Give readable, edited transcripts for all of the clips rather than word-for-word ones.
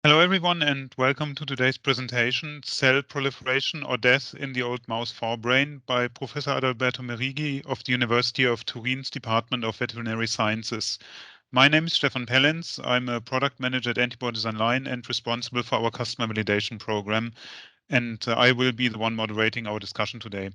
Hello everyone and welcome to today's presentation, Cell Proliferation or Death in the Old Mouse Forebrain by Professor Adalberto Merighi of the University of Turin's Department of Veterinary Sciences. My name is Stefan Pellenz. I'm a product manager at Antibodies-online and responsible for our customer validation program, and I will be the one moderating our discussion today.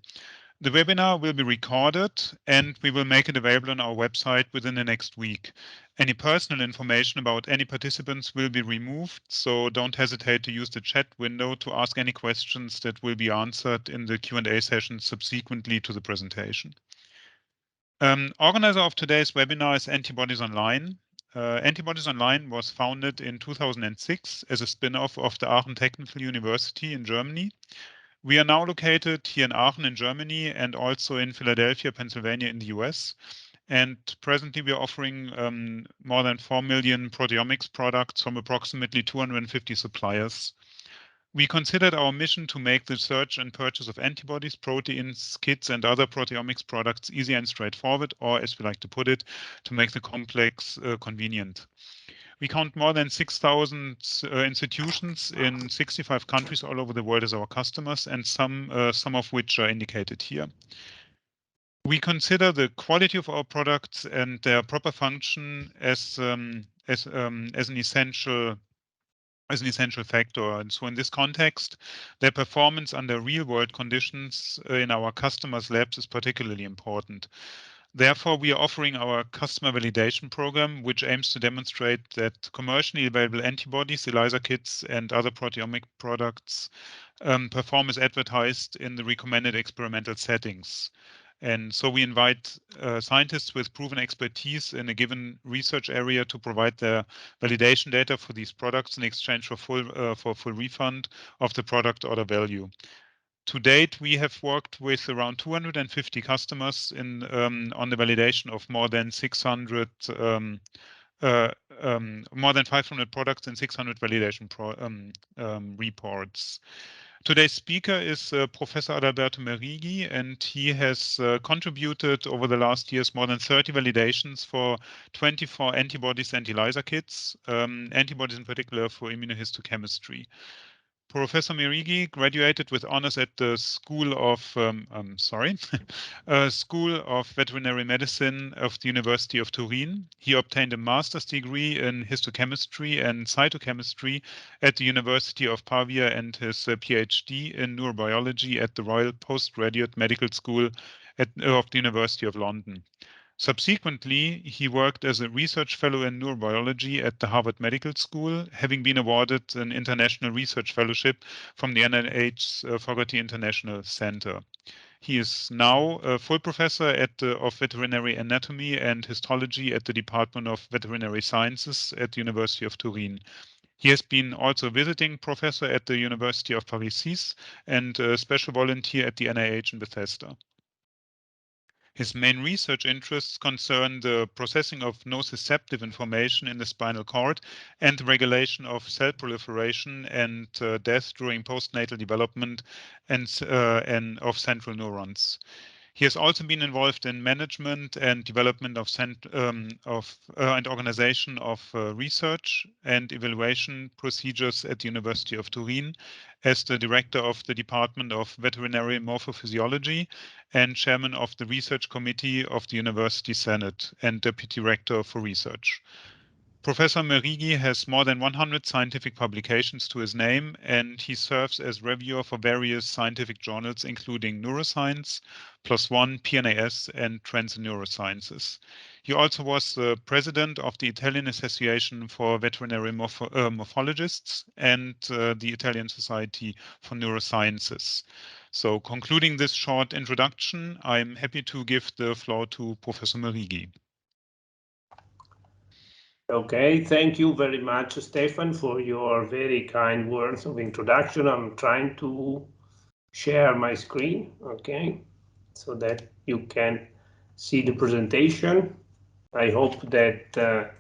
The webinar will be recorded and we will make it available on our website within the next week. Any personal information about any participants will be removed, so don't hesitate to use the chat window to ask any questions that will be answered in the Q&A session subsequently to the presentation. Organizer of today's webinar is Antibodies-online. Antibodies-online was founded in 2006 as a spin-off of the Aachen Technical University in Germany. We are now located here in Aachen in Germany and also in Philadelphia, Pennsylvania in the US. And presently we are offering more than 4 million proteomics products from approximately 250 suppliers. We considered our mission to make the search and purchase of antibodies, proteins, kits, and other proteomics products easy and straightforward, or as we like to put it, to make the complex convenient. We count more than 6,000 institutions in 65 countries all over the world as our customers, and some of which are indicated here. We consider the quality of our products and their proper function as an essential factor. And so in this context, their performance under real-world conditions in our customers' labs is particularly important. Therefore, we are offering our customer validation program, which aims to demonstrate that commercially available antibodies, ELISA kits, and other proteomic products perform as advertised in the recommended experimental settings. And so we invite scientists with proven expertise in a given research area to provide their validation data for these products in exchange for full refund of the product order value. To date, we have worked with around 250 customers on the validation of more than 500 products and 600 validation reports. Today's speaker is Professor Adalberto Merighi, and he has contributed over the last years more than 30 validations for 24 antibodies and ELISA kits, antibodies in particular for immunohistochemistry. Professor Merighi graduated with honors at the School of School of Veterinary Medicine of the University of Turin. He obtained a master's degree in histochemistry and cytochemistry at the University of Pavia and his Ph.D. in neurobiology at the Royal Postgraduate Medical School of the University of London. Subsequently, he worked as a research fellow in neurobiology at the Harvard Medical School, having been awarded an international research fellowship from the NIH's Fogarty International Center. He is now a full professor of veterinary anatomy and histology at the Department of Veterinary Sciences at the University of Turin. He has been also a visiting professor at the University of Paris and a special volunteer at the NIH in Bethesda. His main research interests concern the processing of nociceptive information in the spinal cord and the regulation of cell proliferation and death during postnatal development and of central neurons. He has also been involved in management and development of and organization of research and evaluation procedures at the University of Turin as the director of the Department of Veterinary Morphophysiology and chairman of the research committee of the University Senate and deputy director for research. Professor Merighi has more than 100 scientific publications to his name, and he serves as reviewer for various scientific journals, including Neuroscience, PLOS ONE, PNAS, and Trends in Neurosciences. He also was the president of the Italian Association for Veterinary Morphologists and the Italian Society for Neurosciences. So, concluding this short introduction, I'm happy to give the floor to Professor Merighi. Okay, thank you very much, Stefan, for your very kind words of introduction. I'm trying to share my screen, okay, so that you can see the presentation. I hope that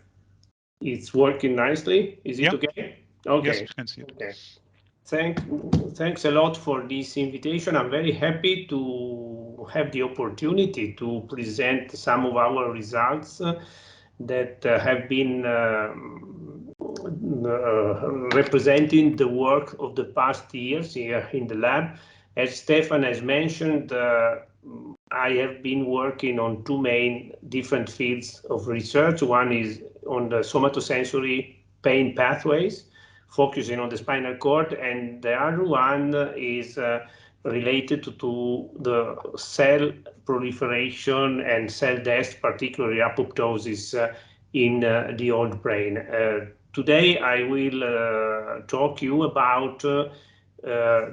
it's working nicely. Is it okay? Okay. Yes, you can see it. Okay. Thanks a lot for this invitation. I'm very happy to have the opportunity to present some of our results that have been representing the work of the past years here in the lab. As Stefan has mentioned, I have been working on two main different fields of research. One is on the somatosensory pain pathways, focusing on the spinal cord, and the other one is related to the cell proliferation and cell death, particularly apoptosis in the old brain. Today I will talk you about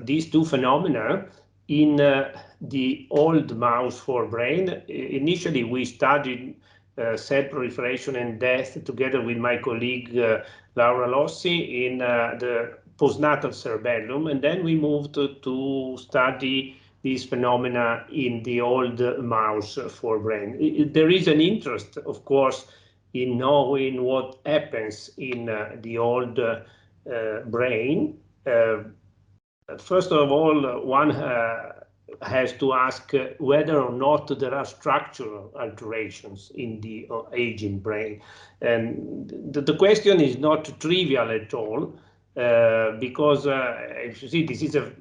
these two phenomena in the old mouse forebrain. Initially we studied cell proliferation and death together with my colleague Laura Lossi in the postnatal cerebellum, and then we moved to study these phenomena in the old mouse forebrain. There is an interest, of course, in knowing what happens in the old brain. First of all, one has to ask whether or not there are structural alterations in the aging brain. And the question is not trivial at all, because if you see, this is a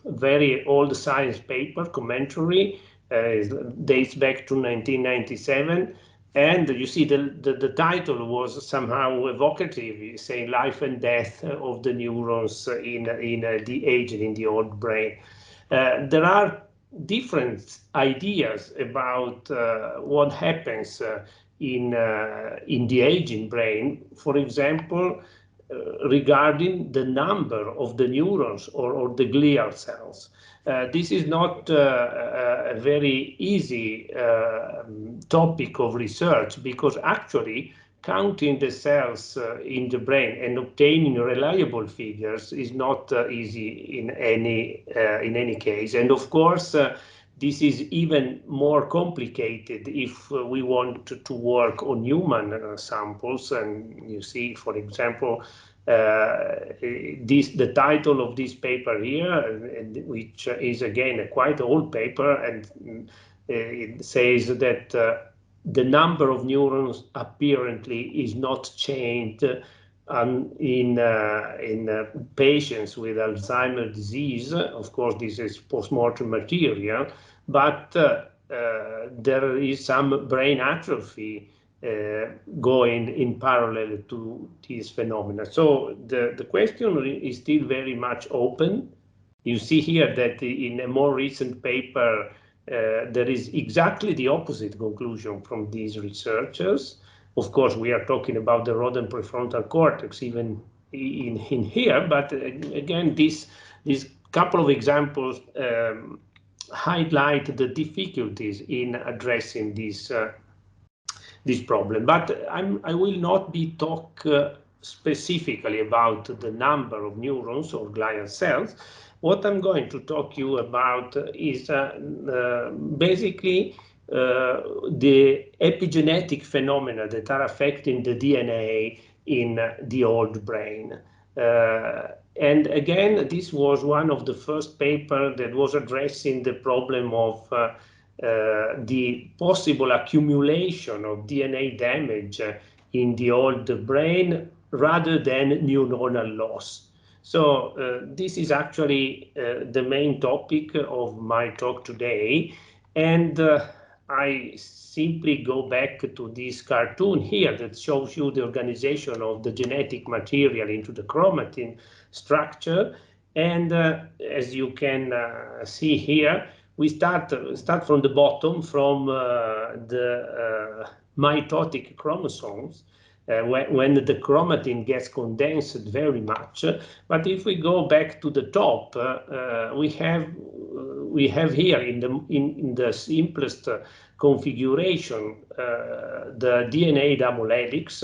very old science paper, commentary, dates back to 1997. And you see the title was somehow evocative, saying life and death of the neurons in the aging in the old brain. There are different ideas about what happens in the aging brain. For example, regarding the number of the neurons or the glial cells. This is not a very easy topic of research, because actually counting the cells in the brain and obtaining reliable figures is not easy in any case. And of course, this is even more complicated if we want to work on human samples. And you see, for example, the title of this paper here, which is again a quite old paper, and it says that the number of neurons apparently is not changed in patients with Alzheimer's disease. Of course, this is post-mortem material, but there is some brain atrophy going in parallel to these phenomena. So the question is still very much open. You see here that in a more recent paper, there is exactly the opposite conclusion from these researchers. Of course, we are talking about the rodent prefrontal cortex even in here, but again, these couple of examples highlight the difficulties in addressing this problem. But I will not be talk specifically about the number of neurons or glial cells. What I'm going to talk to you about is basically the epigenetic phenomena that are affecting the DNA in the old brain. And again, this was one of the first papers that was addressing the problem of the possible accumulation of DNA damage in the old brain rather than neuronal loss. So this is actually the main topic of my talk today. And I simply go back to this cartoon here that shows you the organization of the genetic material into the chromatin structure. And as you can see here, we start from the bottom, from the mitotic chromosomes, when the chromatin gets condensed very much. But if we go back to the top, we have here in the simplest configuration the DNA double helix,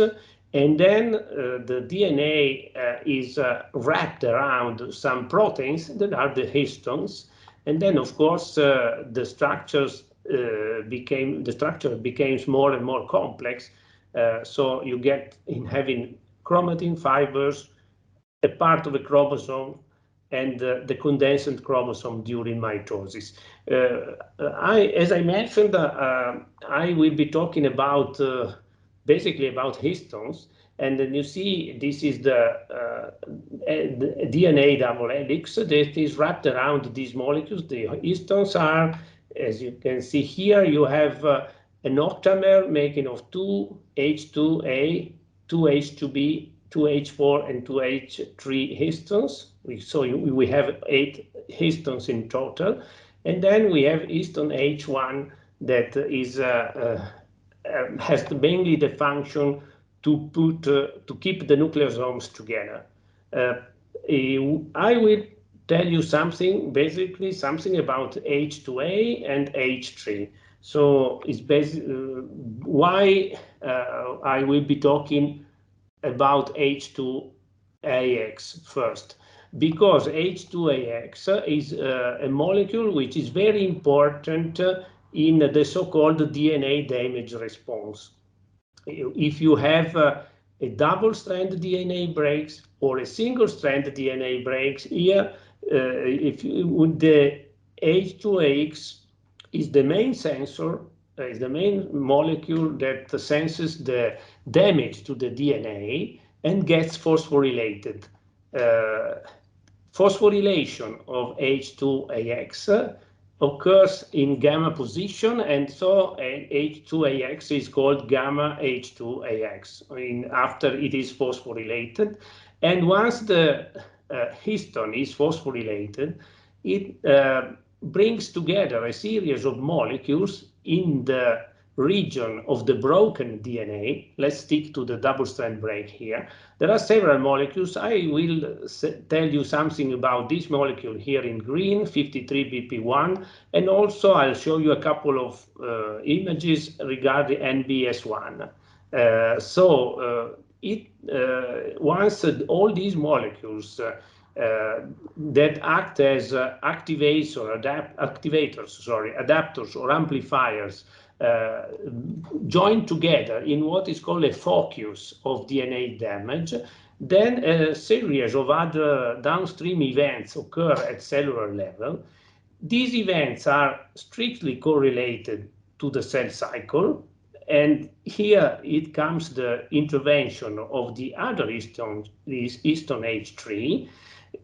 and then the DNA is wrapped around some proteins that are the histones, and then of course the structure becomes more and more complex. So you get in having chromatin fibers, a part of a chromosome, and the condensed chromosome during mitosis. As I mentioned, I will be talking about basically about histones, And then you see this is the DNA double helix that is wrapped around these molecules. The histones are, as you can see here, you have an octamer making of 2 H2A, 2 H2B, 2 H4, and 2 H3 histones. So we have 8 histones in total. And then we have histone H1 that is has mainly the function to keep the nucleosomes together. I will tell you something, basically something about H2A and H3. So it's basically why I will be talking about H2AX first, because H2AX is a molecule which is very important in the so-called DNA damage response. If you have a double-strand DNA breaks or a single-strand DNA breaks here, the H2AX is the main sensor, is the main molecule that senses the damage to the DNA and gets phosphorylated. Phosphorylation of H2AX occurs in gamma position, and so H2AX is called gamma H2AX after it is phosphorylated. And once the histone is phosphorylated, it brings together a series of molecules in the region of the broken DNA. Let's stick to the double-strand break here. There are several molecules. I will tell you something about this molecule here in green, 53BP1, and also I'll show you a couple of images regarding NBS1. Once all these molecules that act as adapters or amplifiers join together in what is called a focus of DNA damage, then a series of other downstream events occur at cellular level. These events are strictly correlated to the cell cycle, and here it comes the intervention of the other histone H3.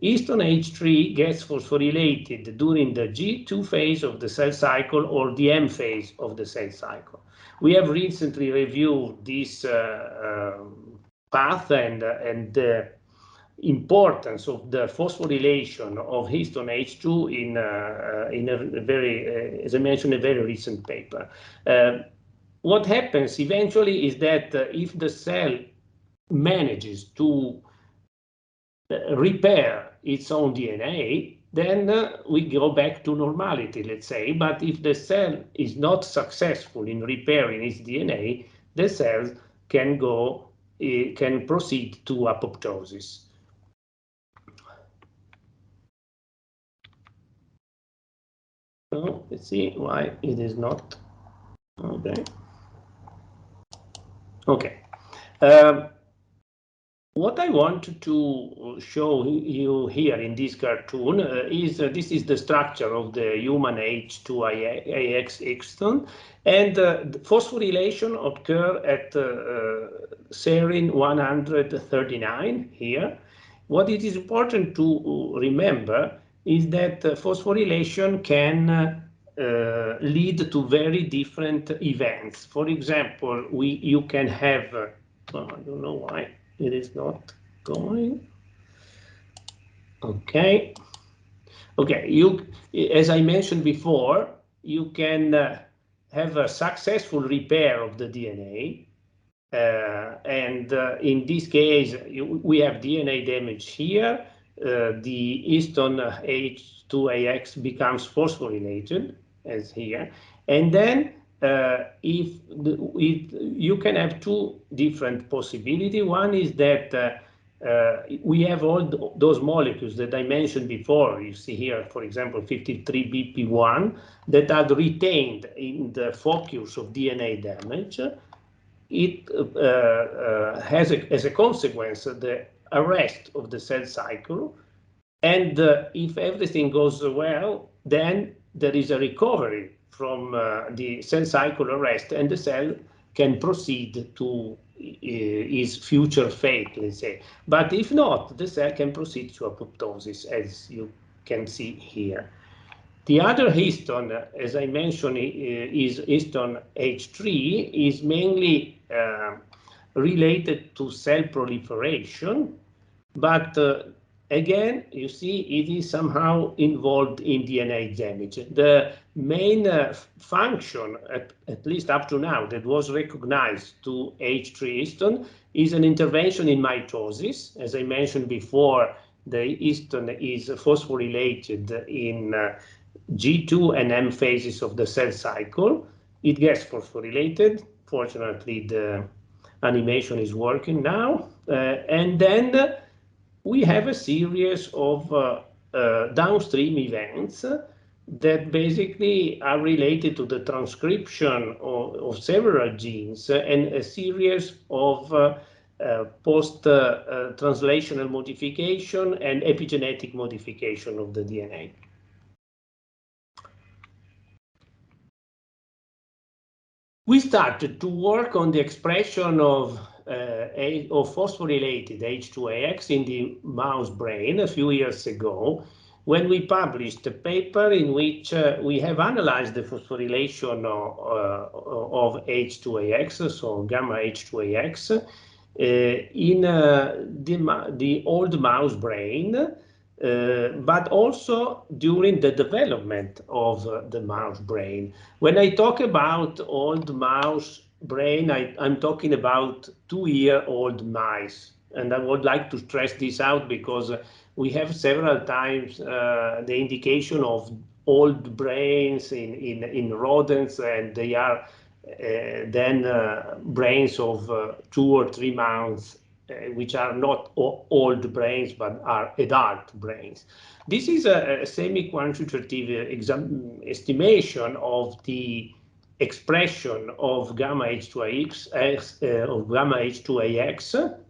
Histone H3 gets phosphorylated during the G2 phase of the cell cycle or the M phase of the cell cycle. We have recently reviewed this path and the importance of the phosphorylation of histone H2 in a very, as I mentioned, a very recent paper. What happens eventually is that if the cell manages to repair its own DNA, then we go back to normality, let's say. But if the cell is not successful in repairing its DNA, the cell can proceed to apoptosis. So let's see why it is not. Okay. What I want to show you here in this cartoon is this is the structure of the human H2AX histone, and the phosphorylation occur at serine 139 here. What it is important to remember is that phosphorylation can lead to very different events. For example, you can have, I don't know why it is not going. Okay. As I mentioned before, you can have a successful repair of the DNA. And in this case, we have DNA damage here. The histone H2AX becomes phosphorylated, as here. And then you can have two different possibilities. One is that we have all those molecules that I mentioned before. You see here, for example, 53BP1 that are retained in the focus of DNA damage. It has as a consequence the arrest of the cell cycle, and if everything goes well, then there is a recovery from the cell cycle arrest, and the cell can proceed to is future fate, let's say. But if not, the cell can proceed to apoptosis, as you can see here. The other histone, as I mentioned, is histone H3, is mainly related to cell proliferation, but again, you see, it is somehow involved in DNA damage. The main function, at least up to now, that was recognized to H3 histone is an intervention in mitosis. As I mentioned before, the histone is phosphorylated in G2 and M phases of the cell cycle. It gets phosphorylated. Fortunately, the animation is working now. And then we have a series of downstream events that basically are related to the transcription of several genes and a series of post-translational modification and epigenetic modification of the DNA. We started to work on the expression of phosphorylated H2AX in the mouse brain a few years ago, when we published a paper in which we have analyzed the phosphorylation of H2AX, so gamma H2AX, in the old mouse brain, but also during the development of the mouse brain. When I talk about old mouse brain, I'm talking about 2-year-old mice. And I would like to stress this out because we have several times the indication of old brains in rodents, and they are then brains of 2 or 3 months, which are not old brains, but are adult brains. This is a semi-quantitative estimation of the expression of gamma H2AX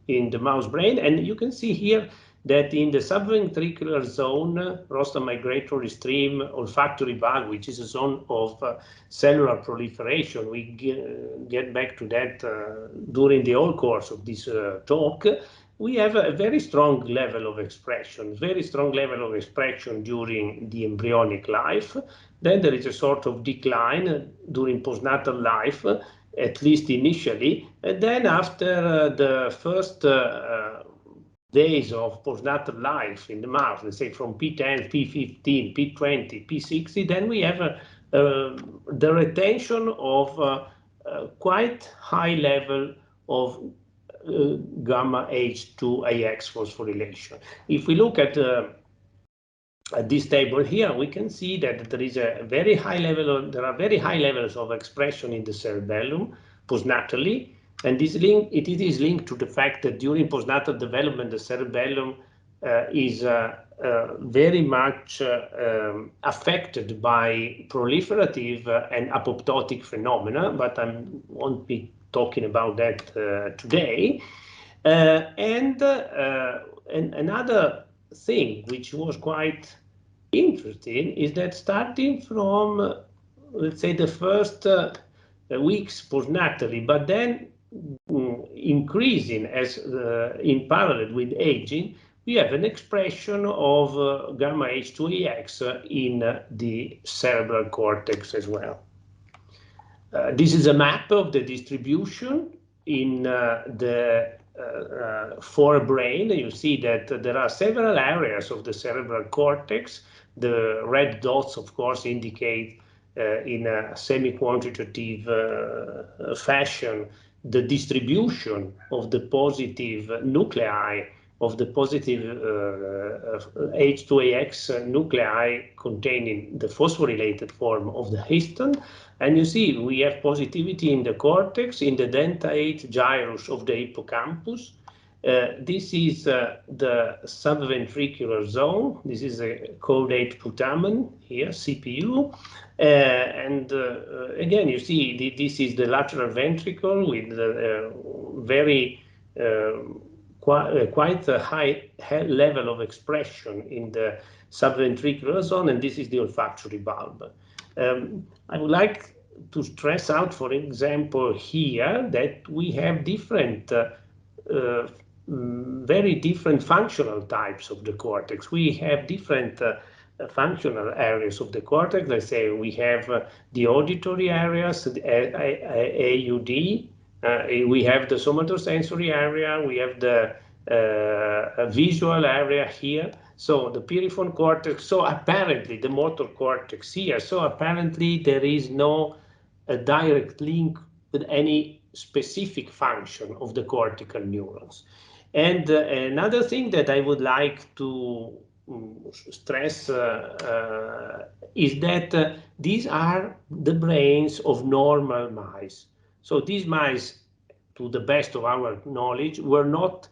in the mouse brain, and you can see here that in the subventricular zone, rostral migratory stream, olfactory bulb, which is a zone of cellular proliferation, we get back to that during the whole course of this talk, we have a very strong level of expression, during the embryonic life. Then there is a sort of decline during postnatal life, at least initially, and then after the first days of postnatal life in the mouse, let's say from P10, P15, P20, P60, then we have the retention of quite high level of gamma H2AX phosphorylation. If we look at this table here, we can see that there is a very high level there are very high levels of expression in the cerebellum postnatally. And it is linked to the fact that during postnatal development, the cerebellum is very much affected by proliferative and apoptotic phenomena, but I won't be talking about that today. And another thing which was quite interesting is that starting from, let's say, the first weeks postnatally, but then increasing as in parallel with aging, we have an expression of gamma H2AX in the cerebral cortex as well. This is a map of the distribution in the forebrain. You see that there are several areas of the cerebral cortex. The red dots, of course, indicate in a semi-quantitative fashion the distribution of the positive nuclei, of the positive H2AX nuclei containing the phosphorylated form of the histone. And you see we have positivity in the cortex, in the dentate gyrus of the hippocampus. This is the subventricular zone. This is a caudate putamen here, CPU. And again, you see this is the lateral ventricle with very quite a high level of expression in the subventricular zone, and this is the olfactory bulb. I would like to stress out, for example, here that we have different, very different functional types of the cortex. We have different functional areas of the cortex. Let's say we have the auditory areas, the AUD, we have the somatosensory area, we have the visual area here. So the piriform cortex, so apparently the motor cortex here, so apparently there is no direct link with any specific function of the cortical neurons. And another thing that I would like to stress is that these are the brains of normal mice. So these mice, to the best of our knowledge, were not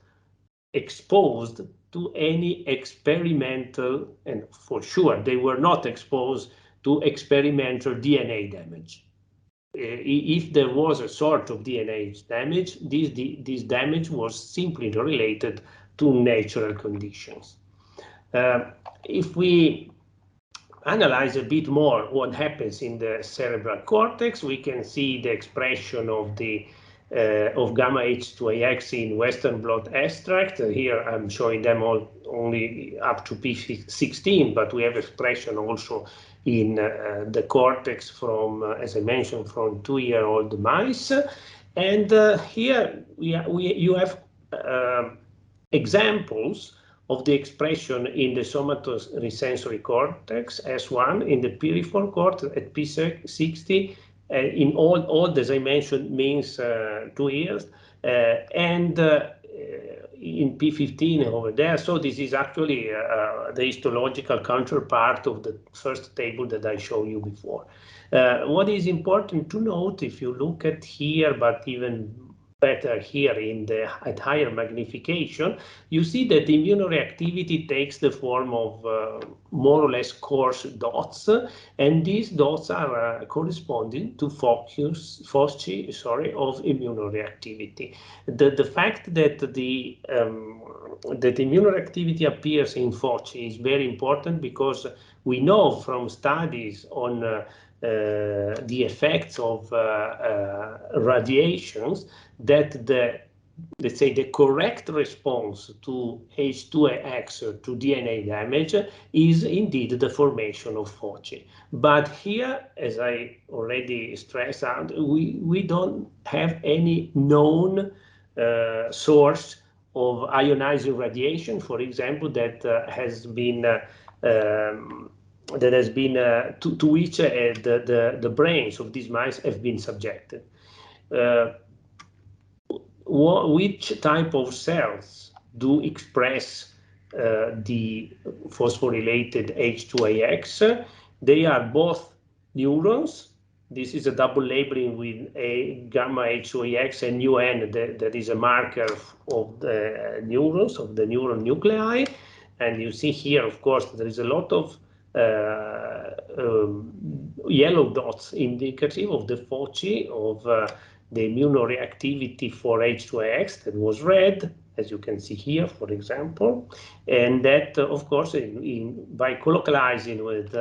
exposed to any experimental, and for sure they were not exposed to experimental DNA damage. If there was a sort of DNA damage, this damage was simply related to natural conditions. If we analyze a bit more what happens in the cerebral cortex, we can see the expression of the of gamma H2AX in Western blot extract. Here I'm showing them all only up to P16, but we have expression also in the cortex from, as I mentioned, from 2-year-old mice. And here you have examples of the expression in the somatosensory cortex, S1, in the piriform cortex at P60, in old, as I mentioned, means 2 years, and in P15 over there. So this is actually the histological counterpart of the first table that I showed you before. What is important to note, if you look at here, but even better here at higher magnification, you see that the immunoreactivity takes the form of more or less coarse dots, and these dots are corresponding to foci of immunoreactivity. The fact that the immunoreactivity appears in foci is very important, because we know from studies on the effects of radiations that let's say the correct response to H2AX, to DNA damage, is indeed the formation of foci. But here, as I already stressed out, we don't have any known source of ionizing radiation, for example, that has been to which the brains of these mice have been subjected. Which type of cells do express the phosphorylated H2AX? They are both neurons. This is a double labeling with a gamma H2AX and UN that is a marker of the neurons, of the neuron nuclei. And you see here, of course, there is a lot of yellow dots indicative of the foci of the immunoreactivity for H2AX that was red, as you can see here, for example, and that, of course, by colocalizing with,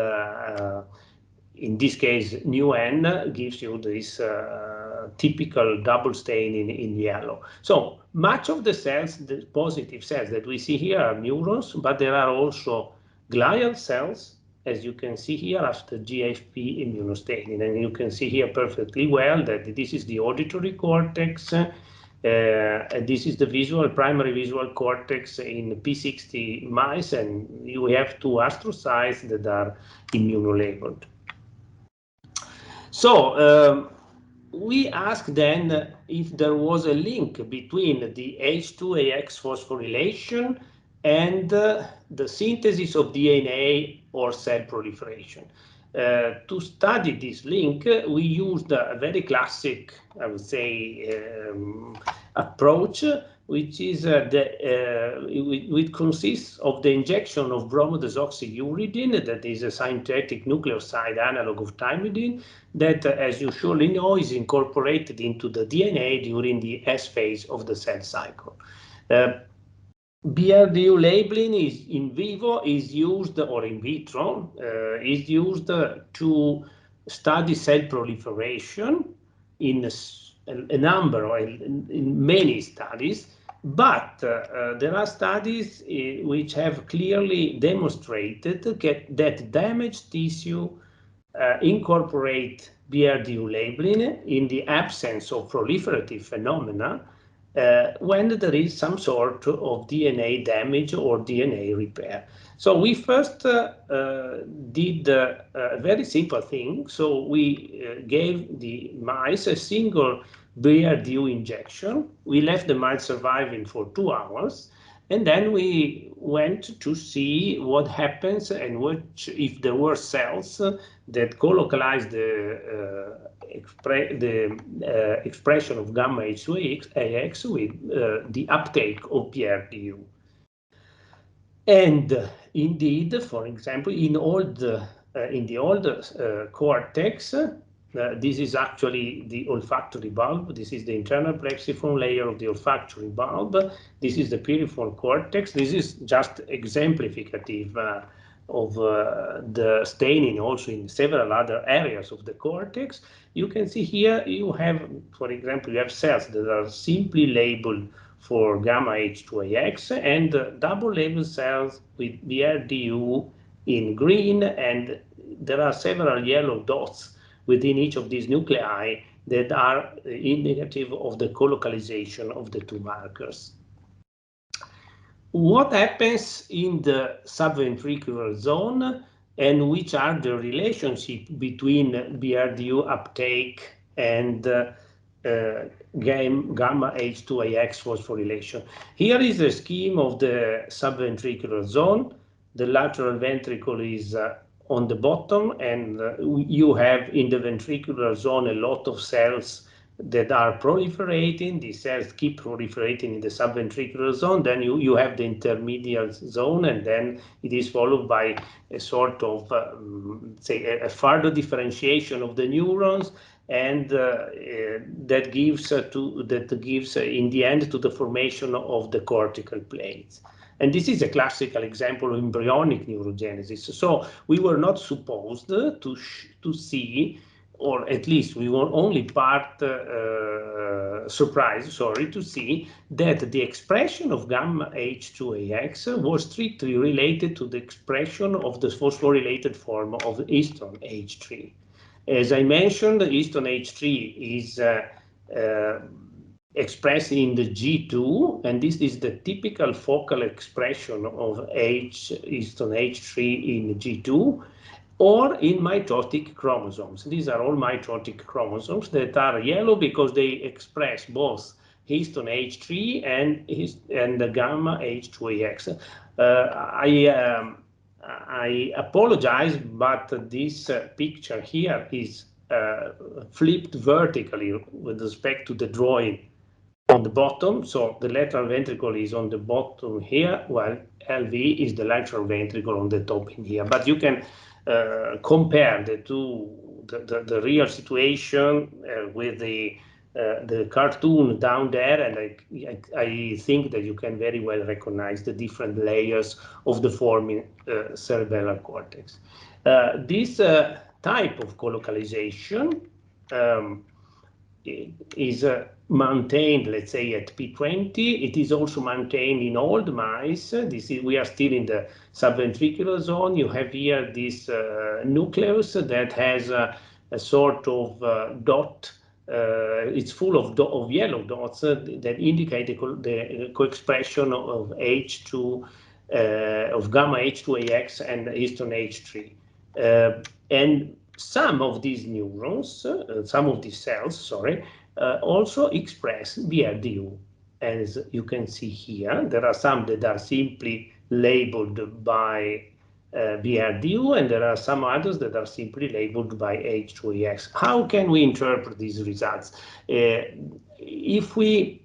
in this case, NUN, gives you this typical double stain in yellow. So much of the cells, the positive cells that we see here, are neurons, but there are also glial cells, as you can see here, after GFP immunostaining. And you can see here perfectly well that this is the auditory cortex, and this is the primary visual cortex in P60 mice, and you have 2 astrocytes that are immunolabeled. So we asked then if there was a link between the H2AX phosphorylation and the synthesis of DNA or cell proliferation. To study this link, we used a very classic, I would say, approach, which is which consists of the injection of bromodesoxyuridine, that is a synthetic nucleoside analog of thymidine, that, as you surely know, is incorporated into the DNA during the S phase of the cell cycle. BrdU labeling is in vivo, is used, or in vitro, is used to study cell proliferation in a number or in many studies, but there are studies which have clearly demonstrated that damaged tissue incorporate BrdU labeling in the absence of proliferative phenomena when there is some sort of DNA damage or DNA repair. So we first did a very simple thing. So we gave the mice a single BrdU injection. We left the mice surviving for 2 hours. And then we went to see what happens and if there were cells that co-localize the expression of gamma H2AX with the uptake of BrdU. And indeed, for example, in the older cortex, this is actually the olfactory bulb. This is the internal plexiform layer of the olfactory bulb. This is the piriform cortex. This is just exemplificative of the staining also in several other areas of the cortex. You can see here you have, for example, you have cells that are simply labeled for gamma H2AX and double label cells with BrdU in green, and there are several yellow dots within each of these nuclei that are indicative of the co-localization of the two markers. What happens in the subventricular zone and which are the relationship between BrdU uptake and gamma H2AX phosphorylation? Here is the scheme of the subventricular zone. The lateral ventricle is on the bottom, and you have in the ventricular zone a lot of cells that are proliferating. These cells keep proliferating in the subventricular zone. Then you have the intermediate zone, and then it is followed by a sort of, say, a further differentiation of the neurons, and that gives in the end to the formation of the cortical plates. And this is a classical example of embryonic neurogenesis. So we were not supposed to see, or at least we were only part surprised, to see that the expression of gamma H2AX was strictly related to the expression of the phosphorylated form of histone H3. As I mentioned, histone H3 is expressed in the G2, and this is the typical focal expression of histone H3 in G2 or in mitotic chromosomes. These are all mitotic chromosomes that are yellow because they express both histone H3 and the gamma H2AX. I apologize, but this picture here is flipped vertically with respect to the drawing on the bottom. So the lateral ventricle is on the bottom here, while LV is the lateral ventricle on the top in here. But you can compare the two, the real situation with the cartoon down there, and I think that you can very well recognize the different layers of the forming cerebellar cortex. This type of colocalization is maintained, let's say, at P20. It is also maintained in old mice. We are still in the subventricular zone. You have here this nucleus that has a sort of dot. It's full of yellow dots that indicate the co-expression of H2 of gamma H2AX and histone H3. And some of these neurons, some of these cells, also express BrdU. As you can see here, there are some that are simply labeled by BrdU, and there are some others that are simply labeled by H2AX. How can we interpret these results? If we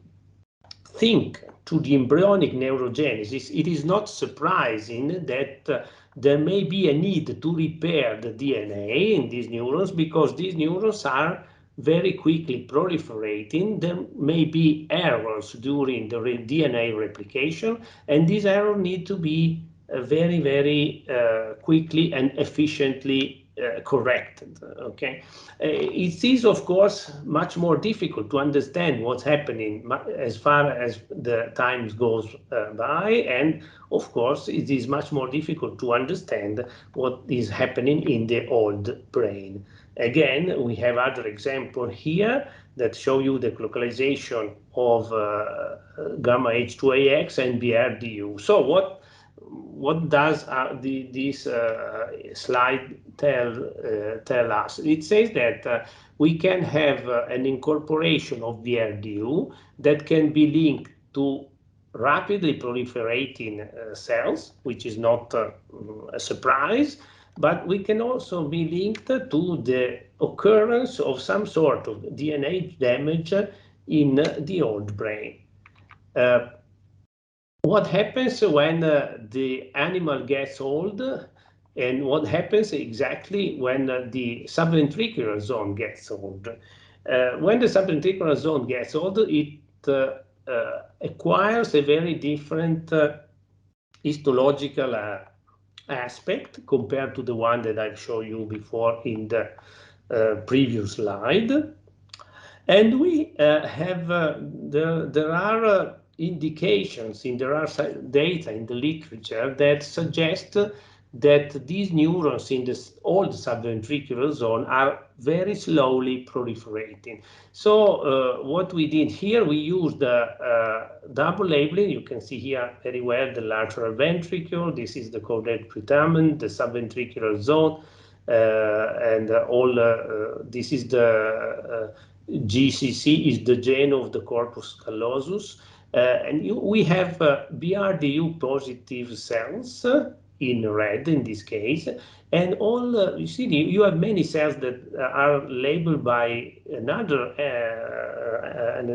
think to the embryonic neurogenesis, it is not surprising that there may be a need to repair the DNA in these neurons, because these neurons are very quickly proliferating. There may be errors during the DNA replication, and these errors need to be very, very quickly and efficiently corrected. Okay, it is of course much more difficult to understand what's happening as far as the time goes by, and of course it is much more difficult to understand what is happening in the old brain. Again, we have other examples here that show you the localization of gamma H2AX and BrdU. So what does this slide tell us? It says that we can have an incorporation of BrdU that can be linked to rapidly proliferating cells, which is not a surprise, but we can also be linked to the occurrence of some sort of DNA damage in the old brain. What happens when the animal gets old, and what happens exactly when the subventricular zone gets old? When the subventricular zone gets old, it acquires a very different histological aspect compared to the one that I've shown you before in the previous slide. And we have, there are indications, there are data in the literature that suggest that these neurons in the old subventricular zone are very slowly proliferating. So what we did here, we used double labeling. You can see here very well the lateral ventricle. This is the caudate putamen, the subventricular zone, and all. This is the GCC, is the gene of the corpus callosum, and we have BrdU positive cells in red in this case, and all you see you have many cells that are labeled by another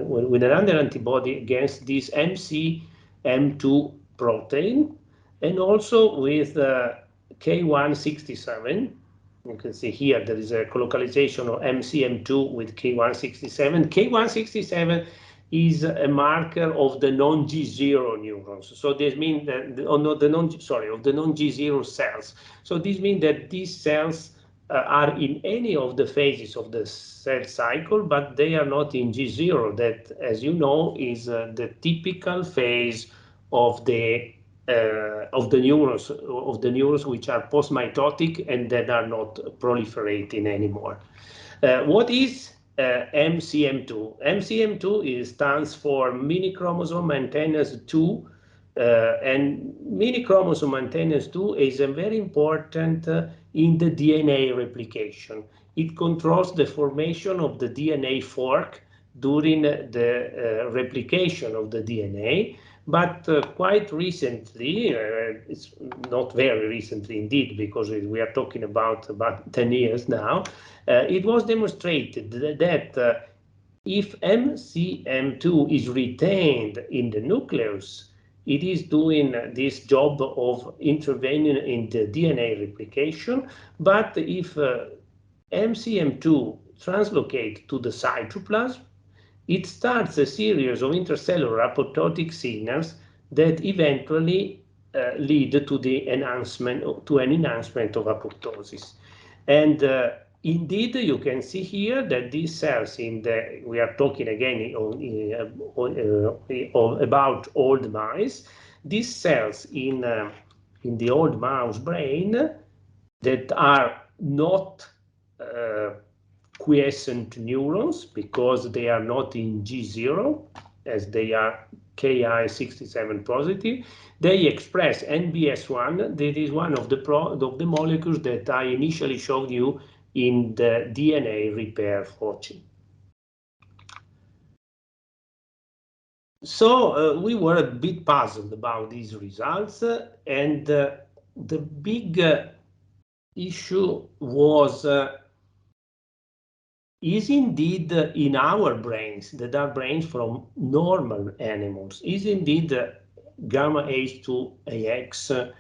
with another antibody against this MCM2 protein, and also with K167. You can see here there is a colocalization of MCM2 with K167. K167 is a marker of the non-G0 neurons. So this means that of the non-G0 cells. So this means that these cells are in any of the phases of the cell cycle, but they are not in G0. That, as you know, is the typical phase of the neurons which are post-mitotic and that are not proliferating anymore. What is MCM2? MCM2 stands for mini chromosome maintenance 2, and mini chromosome maintenance 2 is very important in the DNA replication. It controls the formation of the DNA fork during the replication of the DNA. But quite recently, it's not very recently indeed, because we are talking about 10 years now, it was demonstrated that if MCM2 is retained in the nucleus, it is doing this job of intervening in the DNA replication. But if MCM2 translocates to the cytoplasm, it starts a series of intercellular apoptotic signals that eventually lead to the enhancement of apoptosis. And indeed, you can see here that these cells we are talking again about old mice. These cells in the old mouse brain that are not quiescent neurons, because they are not in G0, as they are Ki67 positive, they express NBS1. That is one of the molecules that I initially showed you in the DNA repair fortune. So we were a bit puzzled about these results, and the big issue was is indeed in our brains, that are brains from normal animals, is indeed gamma H2AX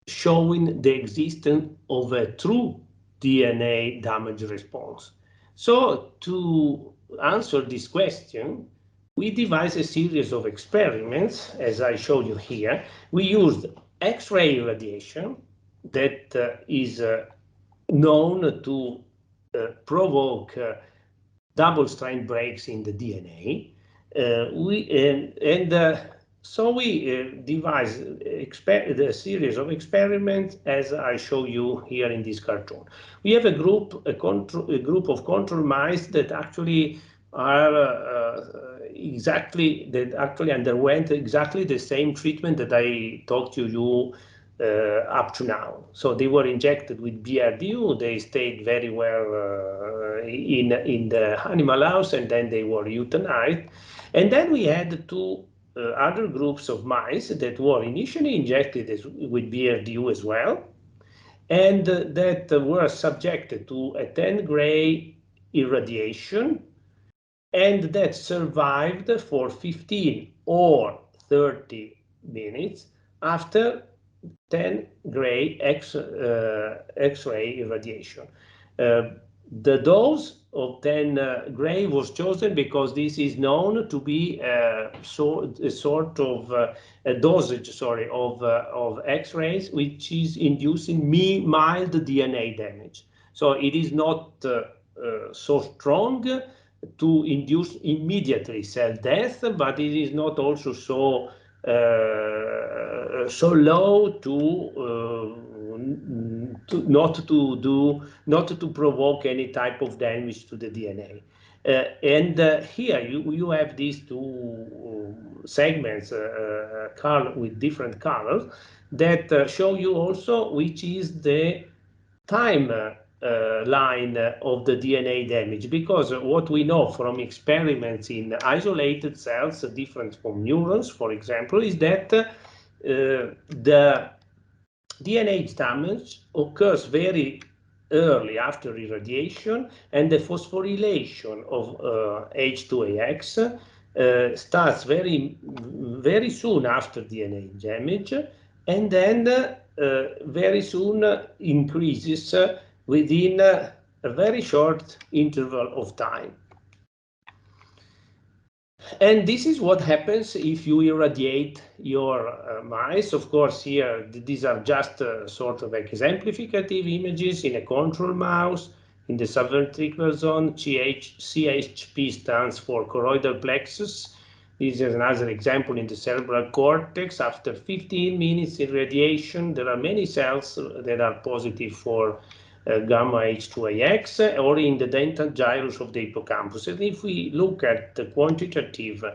showing the existence of a true DNA damage response? So to answer this question, we devised a series of experiments, as I showed you here. We used X-ray radiation that is known to provoke double-strand breaks in the DNA. So we devised a series of experiments, as I show you here in this cartoon. We have a group of control mice that actually are that actually underwent exactly the same treatment that I talked to you up to now. So they were injected with BrdU. They stayed very well in the animal house, and then they were euthanized. And then we had two other groups of mice that were initially injected with BrdU as well, and that were subjected to a 10 gray irradiation, and that survived for 15 or 30 minutes after 10 gray X-ray irradiation. The dose of 10 gray was chosen because this is known to be a sort of a dosage, of X-rays which is inducing mild DNA damage. So it is not so strong to induce immediately cell death, but it is not also so low not to provoke any type of damage to the DNA. Here you have these two segments with different colors that show you also which is the time line of the DNA damage, because what we know from experiments in isolated cells, different from neurons, for example, is that the DNA damage occurs very early after irradiation, and the phosphorylation of H2AX starts very soon after DNA damage, and then very soon increases within a very short interval of time. And this is what happens if you irradiate your mice. Of course, here these are just sort of exemplificative images in a control mouse. In the subventricular zone, CHP stands for choroidal plexus. This is another example in the cerebral cortex. After 15 minutes irradiation, there are many cells that are positive for gamma H2AX, or in the dental gyrus of the hippocampus. And if we look at the quantitative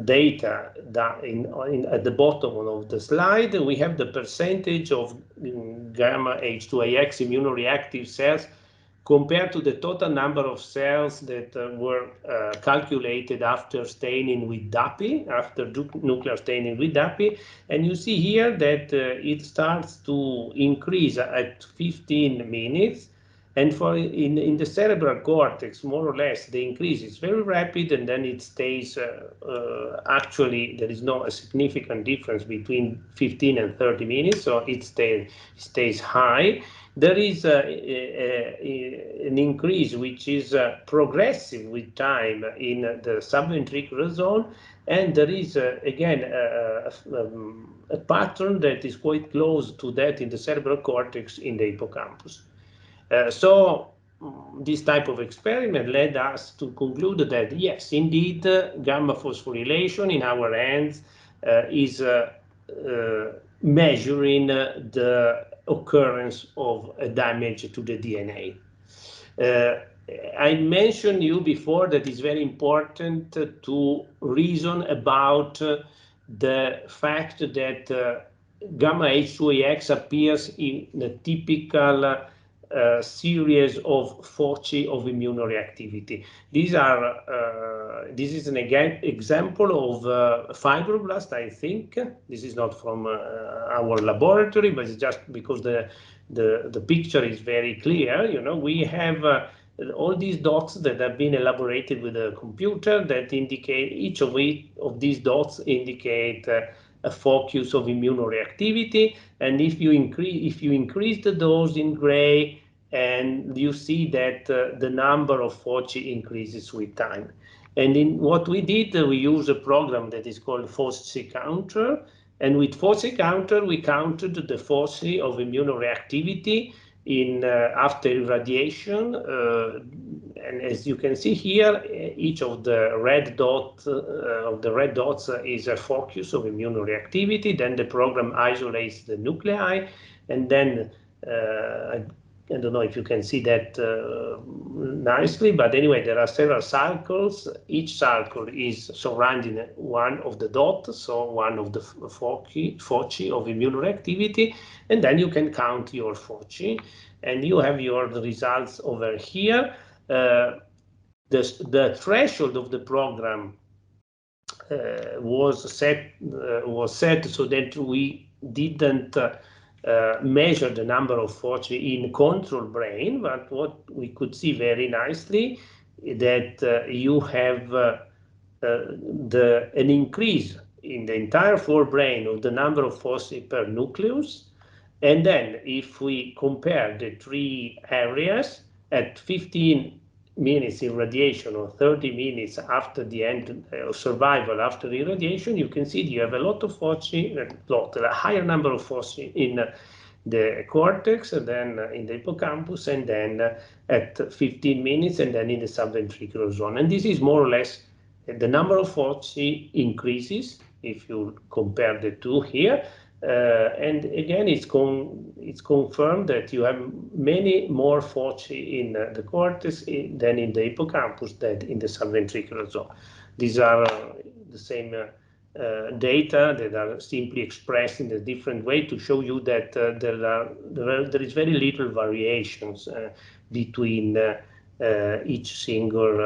data at the bottom of the slide, we have the percentage of gamma H2AX immunoreactive cells compared to the total number of cells that were calculated after staining with DAPI, after nuclear staining with DAPI. And you see here that it starts to increase at 15 minutes. And in the cerebral cortex, more or less, the increase is very rapid, and then it stays, actually, there is no significant difference between 15 and 30 minutes, so it stays high. There is an increase which is progressive with time in the subventricular zone, and there is again a pattern that is quite close to that in the cerebral cortex in the hippocampus. So this type of experiment led us to conclude that yes, indeed, gamma phosphorylation in our hands is measuring the occurrence of damage to the DNA. I mentioned you before that it's very important to reason about the fact that gamma H2AX appears in the typical series of foci of immunoreactivity. This is an example of fibroblast, I think. This is not from our laboratory, but it's just because the picture is very clear. You know, we have all these dots that have been elaborated with a computer that indicate, each of these dots indicate a focus of immunoreactivity, and if you increase the dose in gray, and you see that the number of foci increases with time. And in what we did, we use a program that is called foci counter, And with foci counter, we counted the foci of immunoreactivity in after irradiation, and as you can see here, each of the red dots is a focus of immunoreactivity. Then the program isolates the nuclei, and then I don't know if you can see that nicely, but anyway, there are several cycles. Each cycle is surrounding one of the dots, so one of the foci of immunoreactivity, and then you can count your foci, and you have your results over here. The threshold of the program was set so that we didn't measure the number of foci in control brain, but what we could see very nicely that you have an increase in the entire forebrain of the number of foci per nucleus. And then if we compare the three areas at 15 minutes irradiation or 30 minutes after the end of survival after irradiation, you can see you have a lot of foci, a higher number of foci in the cortex, and then in the hippocampus, and then at 15 minutes, and then in the subventricular zone. And this is more or less the number of foci increases if you compare the two here. And again, it's confirmed that you have many more foci in the cortex than in the hippocampus than in the subventricular zone. These are the same data that are simply expressed in a different way to show you that there is very little variations between each single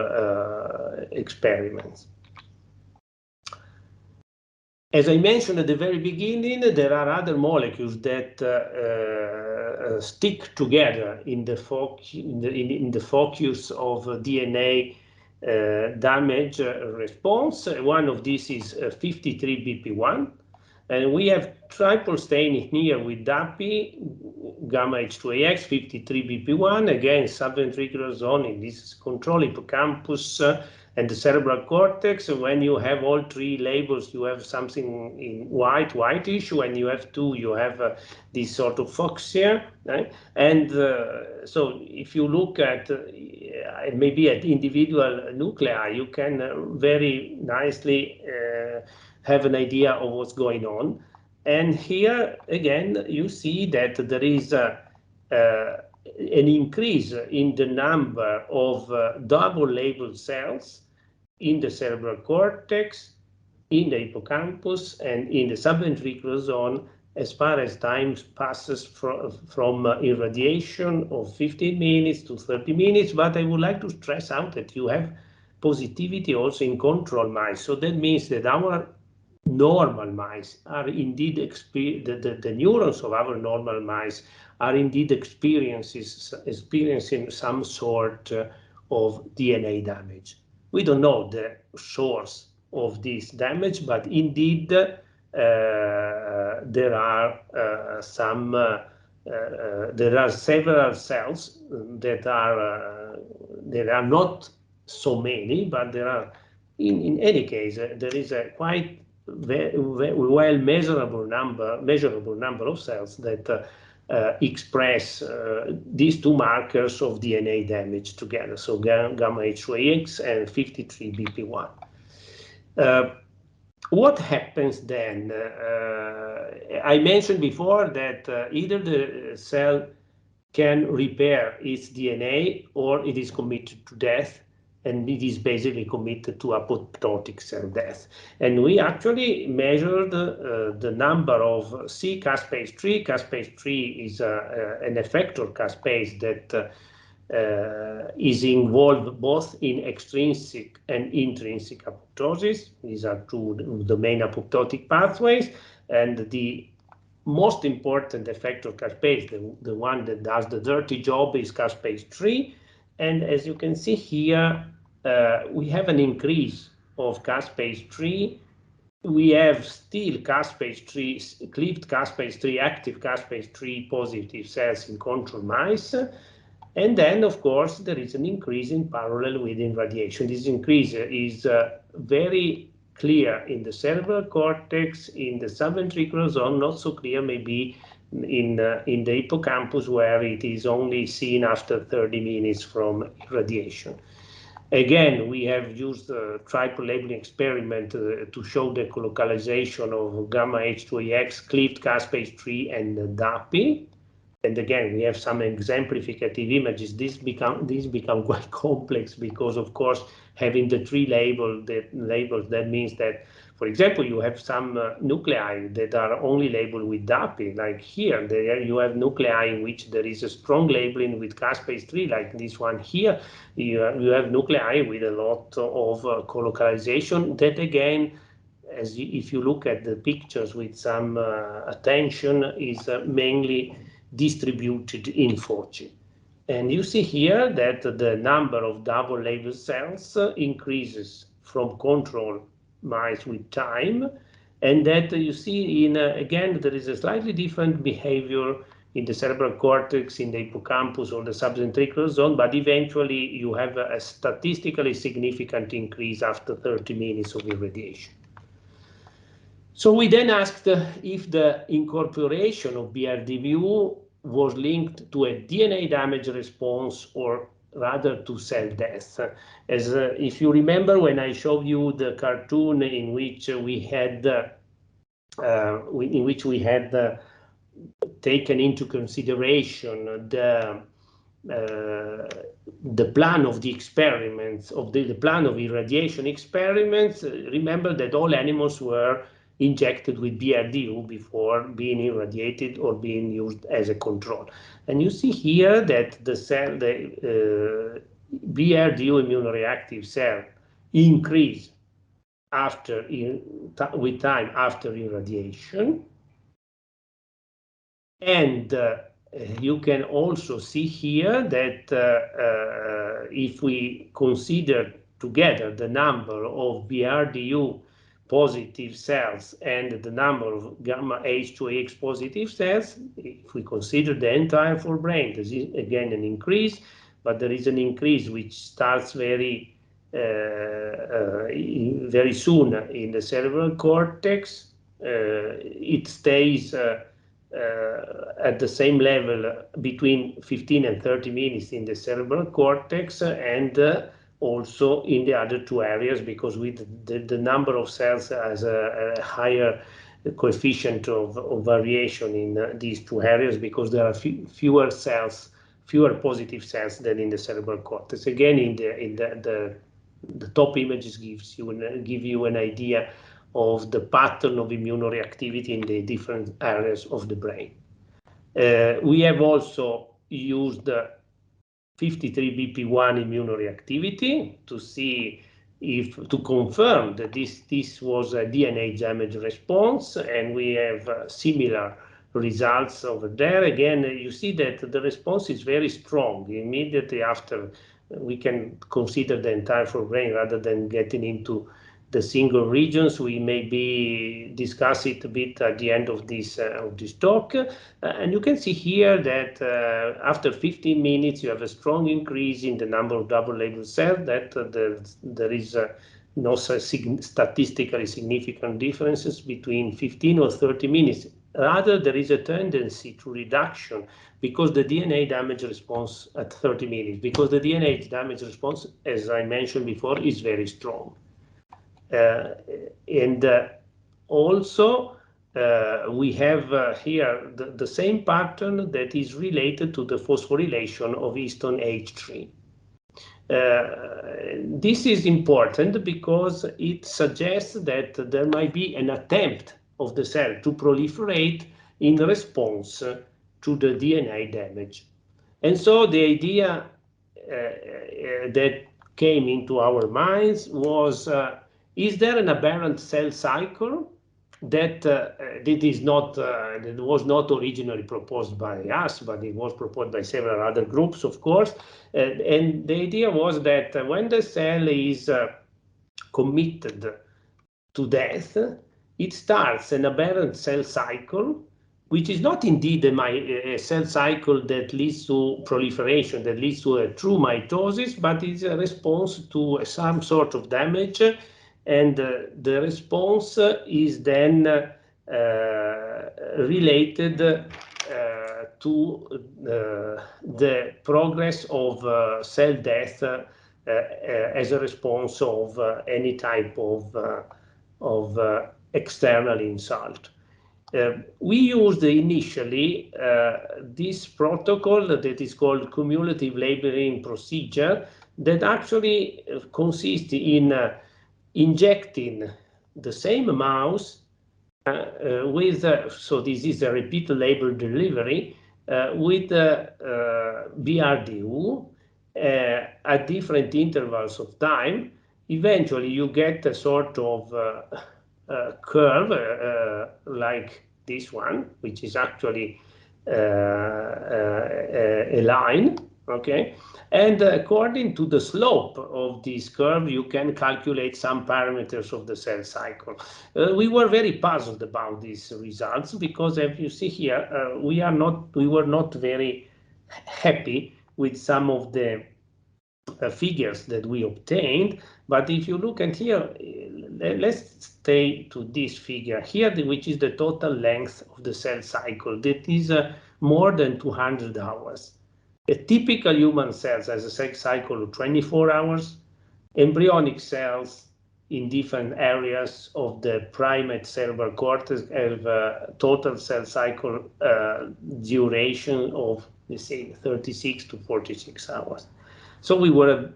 experiment. As I mentioned at the very beginning, there are other molecules that stick together in the focus of DNA damage response. One of these is 53BP1, and we have triple staining here with DAPI, gamma H2AX, 53BP1, again subventricular zone, in this control hippocampus and the cerebral cortex. When you have all three labels, you have something in whitish. When you have two, you have this sort of fuchsia, right? And so if you look at maybe at individual nuclei, you can very nicely have an idea of what's going on. And here again, you see that there is an increase in the number of double labeled cells in the cerebral cortex, in the hippocampus, and in the subventricular zone as far as time passes from irradiation of 15 minutes to 30 minutes. But I would like to stress out that you have positivity also in control mice. So that means that our normal mice are indeed the neurons of our normal mice are indeed experiencing some sort of DNA damage. We don't know the source of this damage, but indeed there are several cells that are not so many, but there are in any case there is a quite well measurable number of cells that express these two markers of DNA damage together, so gamma H2AX and 53BP1. What happens then? I mentioned before that either the cell can repair its DNA or it is committed to death, and it is basically committed to apoptotic cell death. And we actually measured the number of C caspase 3. Caspase 3 is an effector caspase that is involved both in extrinsic and intrinsic apoptosis. These are two of the main apoptotic pathways, and the most important effector caspase, the one that does the dirty job, is caspase 3. And as you can see here, we have an increase of caspase 3. We have still caspase 3, cleaved caspase 3, active caspase 3 positive cells in control mice. And then, of course, there is an increase in parallel with irradiation. This increase is very clear in the cerebral cortex, in the subventricular zone, not so clear maybe in the hippocampus, where it is only seen after 30 minutes from irradiation. Again, we have used the triple labeling experiment to show the colocalization of gamma H2AX, cleaved caspase 3, and DAPI. And again, we have some exemplificative images. These become quite complex because, of course, having the three labels, that means that, for example, you have some nuclei that are only labeled with DAPI, like here. There you have nuclei in which there is a strong labeling with caspase 3, like this one here. You have nuclei with a lot of colocalization that, again, if you look at the pictures with some attention, is mainly distributed in 4G. And you see here that the number of double label cells increases from control mice with time, and that you see in, again, there is a slightly different behavior in the cerebral cortex, in the hippocampus or the subventricular zone, but eventually you have a statistically significant increase after 30 minutes of irradiation. So we then asked if the incorporation of BrdU was linked to a DNA damage response or rather to cell death. As if you remember, when I showed you the cartoon in which we had taken into consideration the plan of the experiments, of the plan of irradiation experiments, remember that all animals were injected with BrdU before being irradiated or being used as a control. And you see here that the BrdU immunoreactive cell increase with time after irradiation. And you can also see here that if we consider together the number of BrdU positive cells and the number of gamma H2AX positive cells, if we consider the entire forebrain, there is again an increase, but there is an increase which starts very soon in the cerebral cortex. It stays at the same level between 15 and 30 minutes in the cerebral cortex, and also in the other two areas, because with the number of cells has a higher coefficient of variation in these two areas, because there are fewer positive cells than in the cerebral cortex. Again, in the top images give you an idea of the pattern of immunoreactivity in the different areas of the brain. We have also used 53BP1 immunoreactivity to see to confirm that this was a DNA damage response, and we have similar results over there. Again, you see that the response is very strong. Immediately after, we can consider the entire forebrain rather than getting into the single regions. We maybe discuss it a bit at the end of this talk. And you can see here that after 15 minutes, you have a strong increase in the number of double label cells, that there is no statistically significant differences between 15 or 30 minutes. Rather, there is a tendency to reduction because the DNA damage response at 30 minutes, because the DNA damage response, as I mentioned before, is very strong. And also we have here the same pattern that is related to the phosphorylation of histone H3. This is important because it suggests that there might be an attempt of the cell to proliferate in response to the DNA damage. And so the idea that came into our minds was, is there an aberrant cell cycle that was not originally proposed by us, but it was proposed by several other groups, of course. And the idea was that when the cell is committed to death, it starts an aberrant cell cycle, which is not indeed a cell cycle that leads to proliferation, that leads to a true mitosis, but is a response to some sort of damage and the response is then related to the progress of cell death as a response of any type of external insult. We used initially this protocol that is called cumulative labeling procedure, that actually consists in injecting the same mouse with, so this is a repeat label delivery, with BrdU at different intervals of time. Eventually you get a sort of curve like this one, which is actually a line, okay? And according to the slope of this curve, you can calculate some parameters of the cell cycle. We were very puzzled about these results because, as you see here, we were not very happy with some of the figures that we obtained. But if you look at here, let's stay to this figure here, which is the total length of the cell cycle. That is more than 200 hours. A typical human cell has a cell cycle of 24 hours. Embryonic cells in different areas of the primate cerebral cortex have a total cell cycle duration of, let's say, 36 to 46 hours. So we were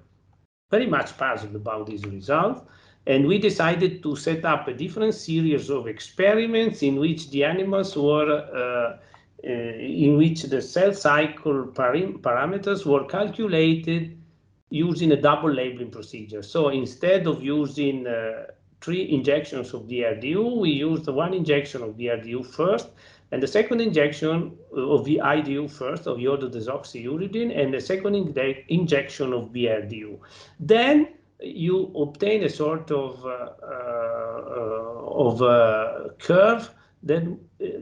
very much puzzled about these results, and we decided to set up a different series of experiments in which the animals were in which the cell cycle parameters were calculated using a double labeling procedure. So instead of using 3 injections of BrdU, we used 1 injection of BrdU first, and the second injection of the IDU first, of iododesoxyuridine, and the second injection of BrdU. Then you obtain a sort of curve that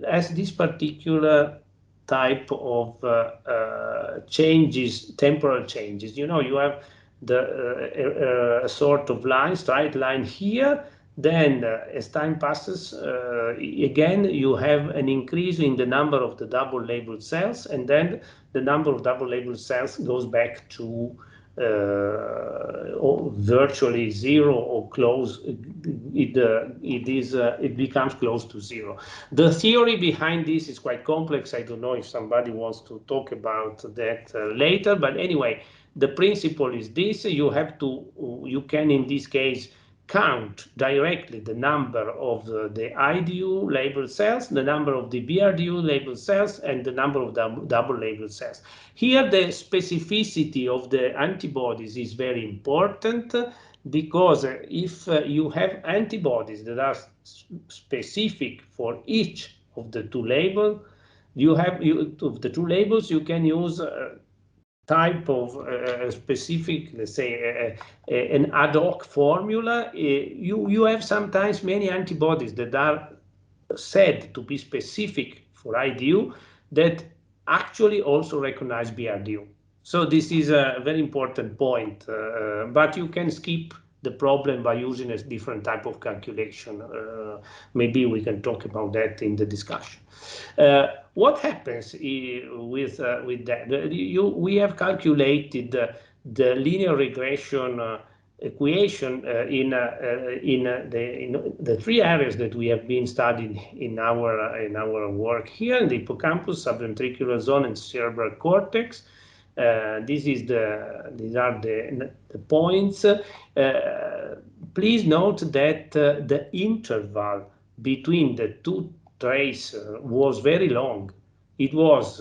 has this particular type of changes, temporal changes. You know, you have the sort of line, straight line here. Then as time passes, again, you have an increase in the number of the double labeled cells, and then the number of double labeled cells goes back to virtually zero or close. It becomes close to zero. The theory behind this is quite complex. I don't know if somebody wants to talk about that later, but anyway, the principle is this: you can in this case count directly the number of the IDU labeled cells, the number of the BrdU labeled cells, and the number of double labeled cells. Here, the specificity of the antibodies is very important, because if you have antibodies that are specific for each of the two labels, you can use type of specific, let's say, an ad hoc formula. You have sometimes many antibodies that are said to be specific for IDU that actually also recognize BrdU. So this is a very important point, but you can skip the problem by using a different type of calculation. Maybe we can talk about that in the discussion. What happens with that? We have calculated the linear regression equation in the 3 areas that we have been studying in our work here, in the hippocampus, subventricular zone, and cerebral cortex. These are the points. Please note that the interval between the 2 trace was very long. It was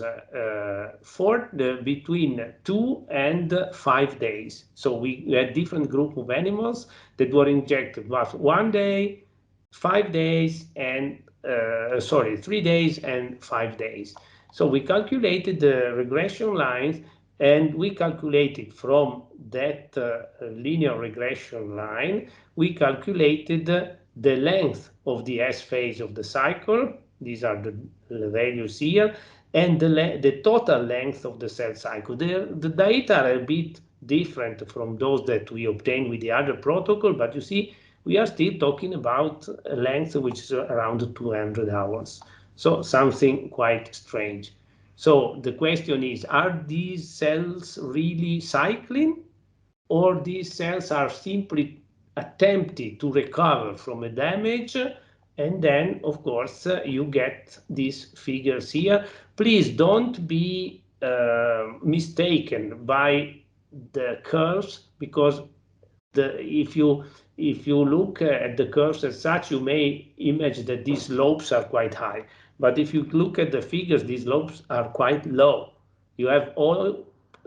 between 2 and 5 days. So we had different group of animals that were injected with 1 day, 5 days, and 3 days and 5 days. So we calculated the regression lines, and we calculated from that linear regression line, we calculated the length of the S phase of the cycle. These are the values here, and the total length of the cell cycle. The data are a bit different from those that we obtained with the other protocol, but you see, we are still talking about a length which is around 200 hours. So something quite strange. So the question is, are these cells really cycling, or these cells are simply attempting to recover from a damage? And then, of course, you get these figures here. Please don't be mistaken by the curves, because if you look at the curves as such, you may imagine that these slopes are quite high. But if you look at the figures, these slopes are quite low. You have all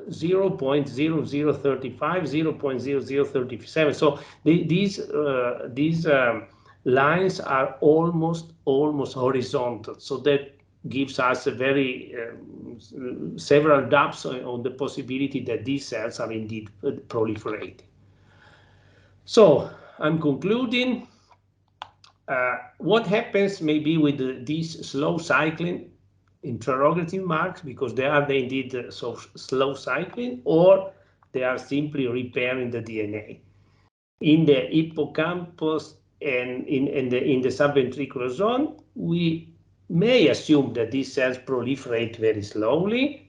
0.0035, 0.0037. So these lines are almost horizontal. So that gives us a very several doubts on the possibility that these cells are indeed proliferating. So I'm concluding. What happens maybe with these slow cycling, interrogative marks, because they are indeed so slow cycling, or they are simply repairing the DNA. In the hippocampus and in the subventricular zone, we may assume that these cells proliferate very slowly.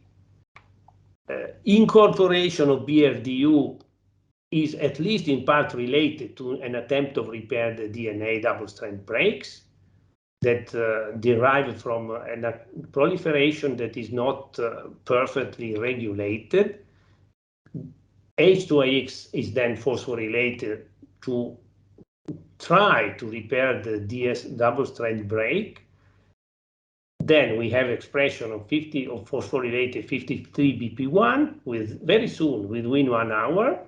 Incorporation of BrdU is at least in part related to an attempt to repair the DNA double-strand breaks that derive from a proliferation that is not perfectly regulated. H2AX is then phosphorylated to try to repair the DS double-strand break. Then we have expression of phosphorylated 53 BP1 very soon, within 1 hour.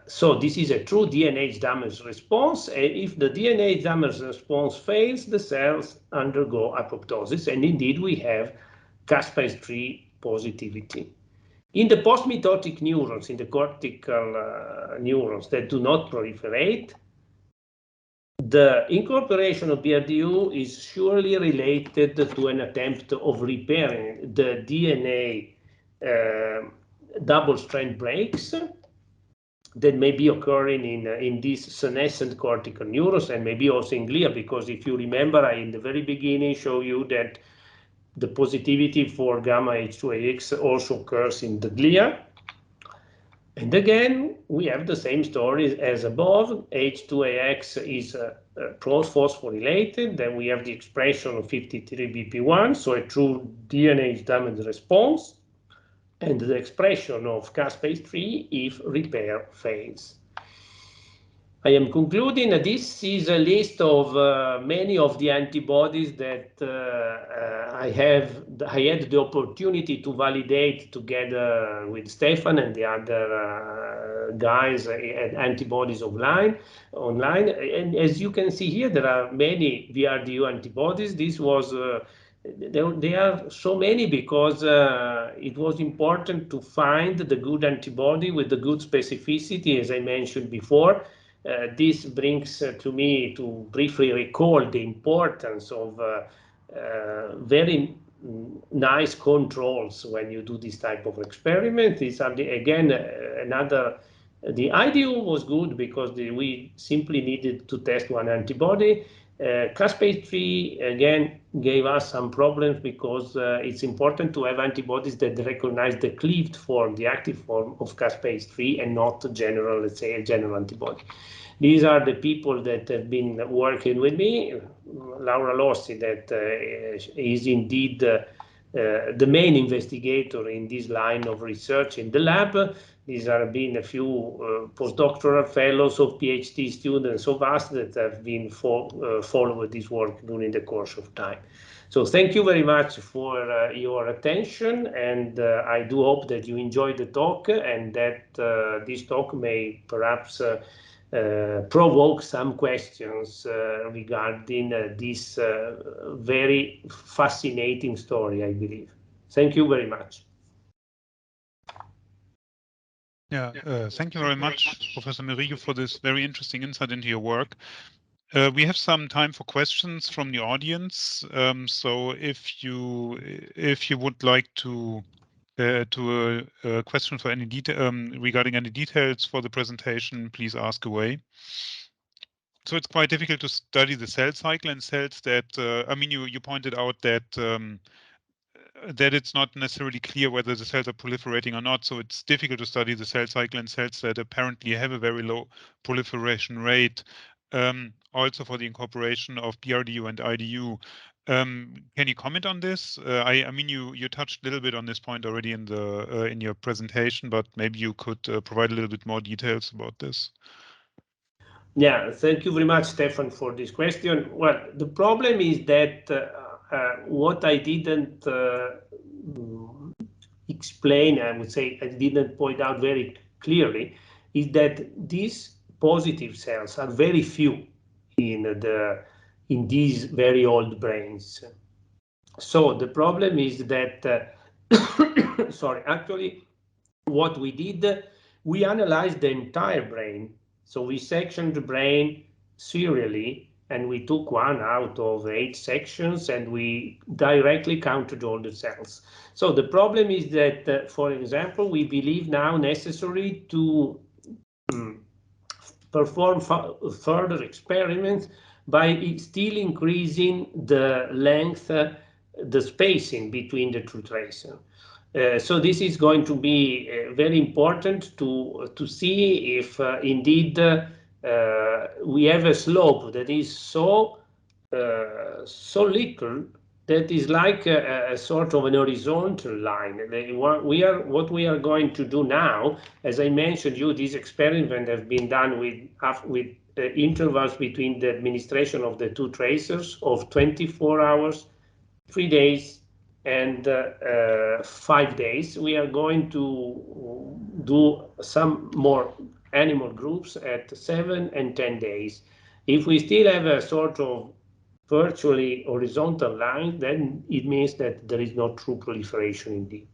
So this is a true DNA damage response. And if the DNA damage response fails, the cells undergo apoptosis. And indeed, we have caspase-3 positivity. In the postmitotic neurons, in the cortical neurons that do not proliferate, the incorporation of BrdU is surely related to an attempt of repairing the DNA double-strand breaks that may be occurring in these senescent cortical neurons, and maybe also in glia, because if you remember, I in the very beginning show you that the positivity for gamma H2AX also occurs in the glia. And again, we have the same story as above. H2AX is phosphorylated, then we have the expression of 53 BP1, so a true DNA damage response, and the expression of caspase-3 if repair fails. I am concluding. This is a list of many of the antibodies that I had the opportunity to validate together with Stefan and the other guys at antibodies-online. And as you can see here, there are many BrdU antibodies. This was there are so many because it was important to find the good antibody with the good specificity, as I mentioned before. This brings to me to briefly recall the importance of very nice controls when you do this type of experiment. These are the IDU was good because we simply needed to test one antibody. Caspase-3 again gave us some problems because it's important to have antibodies that recognize the cleaved form, the active form of caspase-3, and not general, let's say, a general antibody. These are the people that have been working with me. Laura Lossi, that is indeed the main investigator in this line of research in the lab. These have been a few postdoctoral fellows of Ph.D. students of us that have been followed this work during the course of time. So thank you very much for your attention, and I do hope that you enjoyed the talk and that this talk may perhaps provoke some questions regarding this very fascinating story, I believe. Thank you very much. Yeah, thank you very much, Professor Merighi, for this very interesting insight into your work. We have some time for questions from the audience. So if you would like to a question for any detail regarding any details for the presentation, please ask away. so it's quite difficult to study the cell cycle in cells that, I mean, you pointed out that that it's not necessarily clear whether the cells are proliferating or not. So it's difficult to study the cell cycle in cells that apparently have a very low proliferation rate. Also for the incorporation of BrdU and IDU. Can you comment on this? I mean, you touched a little bit on this point already in the in your presentation, but maybe you could provide a little bit more details about this. Yeah, thank you very much, Stefan, for this question. Well, the problem is that what I didn't explain, I would say I didn't point out very clearly, is that these positive cells are very few in these very old brains. So the problem is that, sorry, actually what we did, we analyzed the entire brain. So we sectioned the brain serially, and we took one out of 8 sections, and we directly counted all the cells. So the problem is that, for example, we believe now necessary to perform further experiments by still increasing the length, the spacing between the two tracers. So this is going to be very important to see if indeed we have a slope that is so little that is like a sort of an horizontal line. What we are going to do now, as I mentioned you, this experiment has been done with intervals between the administration of the two tracers of 24 hours, 3 days, and 5 days. We are going to do some more animal groups at 7 and 10 days. If we still have a sort of virtually horizontal line, then it means that there is no true proliferation indeed.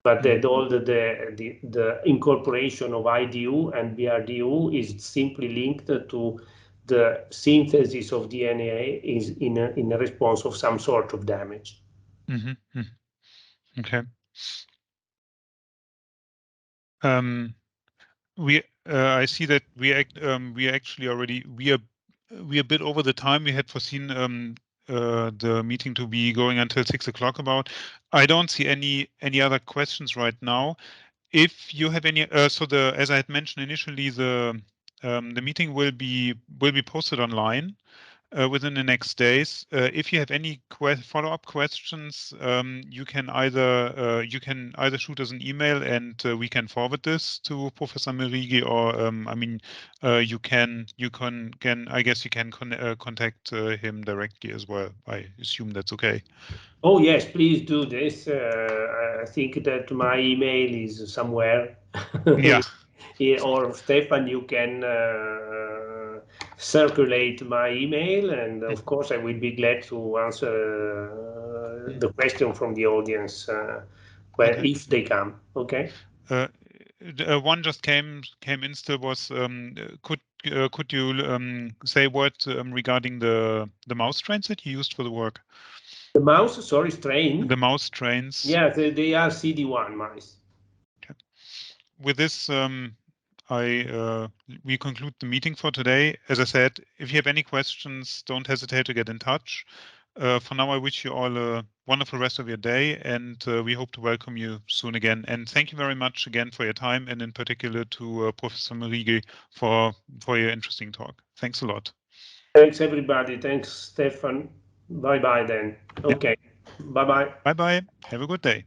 But that all the incorporation of IDU and BrdU is simply linked to the synthesis of DNA is in a response of some sort of damage. Mm-hmm. Okay. I see that we actually already we are a bit over the time we had foreseen the meeting to be going until 6 o'clock about. I don't see any other questions right now. If you have any, so as I had mentioned initially, the meeting will be posted online within the next days. If you have any follow-up questions, you can either shoot us an email and we can forward this to Professor Merighi, or I mean, you can I guess you can contact him directly as well. I assume that's okay. Oh yes, please do this. I think that my email is somewhere. Yeah. Or Stefan, you can circulate my email, and of course I will be glad to answer the question from the audience if they come. Okay. One just came in still was could you say a word regarding the mouse strains that you used for the work? The mouse, sorry, strain? The mouse strains. Yeah, they are CD1 mice. Okay. With this, we conclude the meeting for today. As I said, if you have any questions, don't hesitate to get in touch. For now, I wish you all a wonderful rest of your day, and we hope to welcome you soon again. And thank you very much again for your time, and in particular to Professor Merighi for your interesting talk. Thanks a lot. Thanks, everybody. Thanks, Stefan. Bye-bye then. Okay. Bye-bye. Bye-bye. Have a good day.